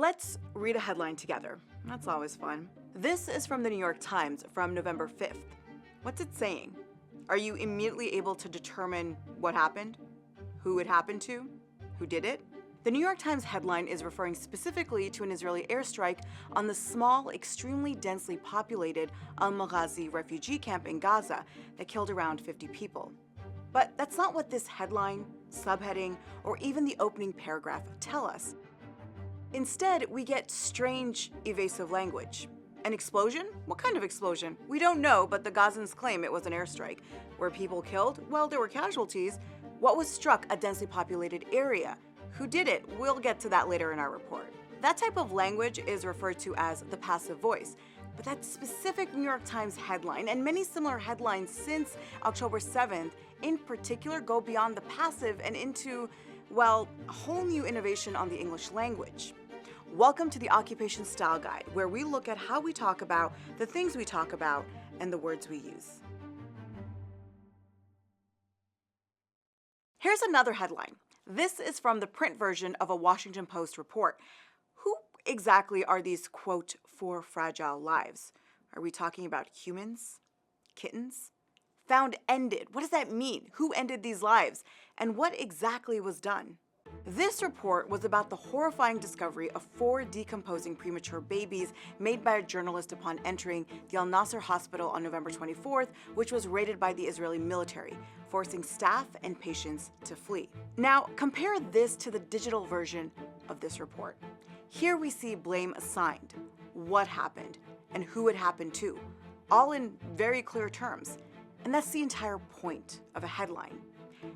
Let's read a headline together. That's always fun. This is from the New York Times from November 5th. What's it saying? Are you immediately able to determine what happened? Who it happened to? Who did it? The New York Times headline is referring specifically to an Israeli airstrike on the small, extremely densely populated Al-Maghazi refugee camp in Gaza that killed around 50 people. But that's not what this headline, subheading, or even the opening paragraph tell us. Instead, we get strange, evasive language. An explosion? What kind of explosion? We don't know, but the Gazans claim it was an airstrike. Were people killed? Well, there were casualties. What was struck? A densely populated area. Who did it? We'll get to that later in our report. That type of language is referred to as the passive voice. But that specific New York Times headline, and many similar headlines since October 7th, in particular, go beyond the passive and into, well, a whole new innovation on the English language. Welcome to the Occupation Style Guide, where we look at how we talk about, the things we talk about, and the words we use. Here's another headline. This is from the print version of a Washington Post report. Who exactly are these, quote, 4 fragile lives? Are we talking about humans? Kittens? Found ended. What does that mean? Who ended these lives? And what exactly was done? This report was about the horrifying discovery of 4 decomposing premature babies made by a journalist upon entering the Al Nasser hospital on November 24th, which was raided by the Israeli military, forcing staff and patients to flee. Now, compare this to the digital version of this report. Here we see blame assigned, what happened, and who it happened to, all in very clear terms. And that's the entire point of a headline.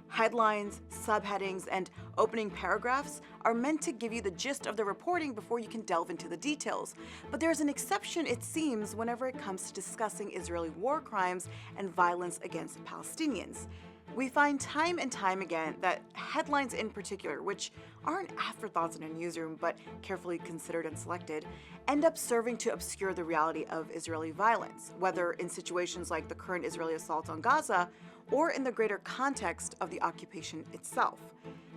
Headlines, subheadings, and opening paragraphs are meant to give you the gist of the reporting before you can delve into the details. But there's an exception, it seems, whenever it comes to discussing Israeli war crimes and violence against Palestinians. We find time and time again that headlines in particular, which aren't afterthoughts in a newsroom but carefully considered and selected, end up serving to obscure the reality of Israeli violence, whether in situations like the current Israeli assault on Gaza or in the greater context of the occupation itself.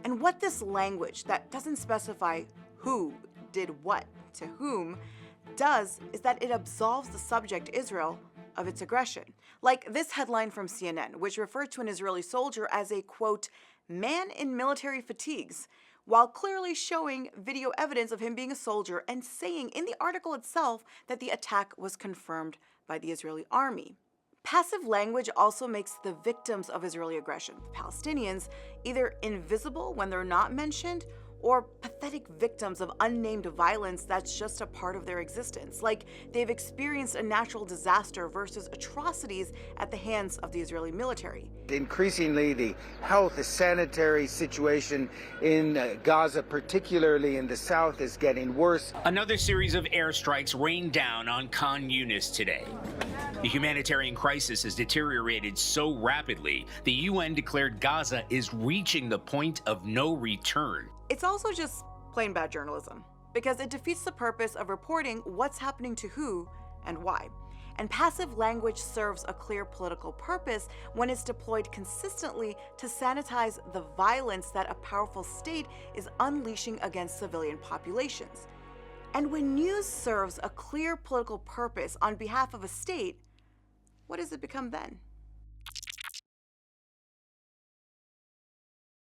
And what this language that doesn't specify who did what to whom does is that it absolves the subject Israel of its aggression. Like this headline from CNN, which referred to an Israeli soldier as a, quote, man in military fatigues, while clearly showing video evidence of him being a soldier and saying in the article itself that the attack was confirmed by the Israeli army. Passive language also makes the victims of Israeli aggression, the Palestinians, either invisible when they're not mentioned or pathetic victims of unnamed violence that's just a part of their existence, like they've experienced a natural disaster versus atrocities at the hands of the Israeli military. Increasingly, the health, the sanitary situation in Gaza, particularly in the south, is getting worse. Another series of airstrikes rained down on Khan Yunis today. The humanitarian crisis has deteriorated so rapidly, the UN declared Gaza is reaching the point of no return. It's also just plain bad journalism, because it defeats the purpose of reporting what's happening to who and why. And passive language serves a clear political purpose when it's deployed consistently to sanitize the violence that a powerful state is unleashing against civilian populations. And when news serves a clear political purpose on behalf of a state, what does it become then?